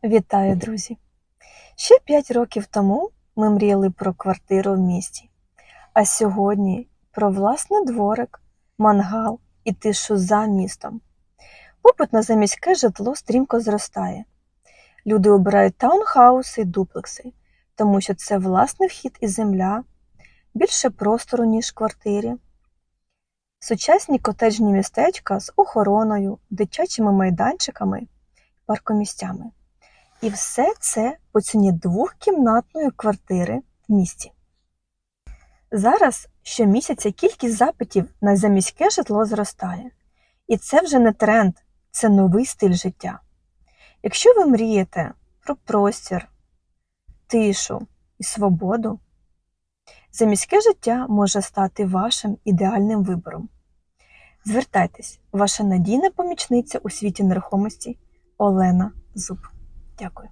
Вітаю, друзі! Ще 5 років тому ми мріяли про квартиру в місті, а сьогодні про власний дворик, мангал і тишу за містом. Попит на заміське житло стрімко зростає. Люди обирають таунхауси й дуплекси, тому що це власний вхід і земля, більше простору, ніж в квартирі. Сучасні котеджні містечка з охороною, дитячими майданчиками, паркомістями. І все це по ціні двохкімнатної квартири в місті. Зараз щомісяця кількість запитів на заміське житло зростає. І це вже не тренд, це новий стиль життя. Якщо ви мрієте про простір, тишу і свободу, заміське життя може стати вашим ідеальним вибором. Звертайтесь, ваша надійна помічниця у світі нерухомості Олена Зуб. Дякую.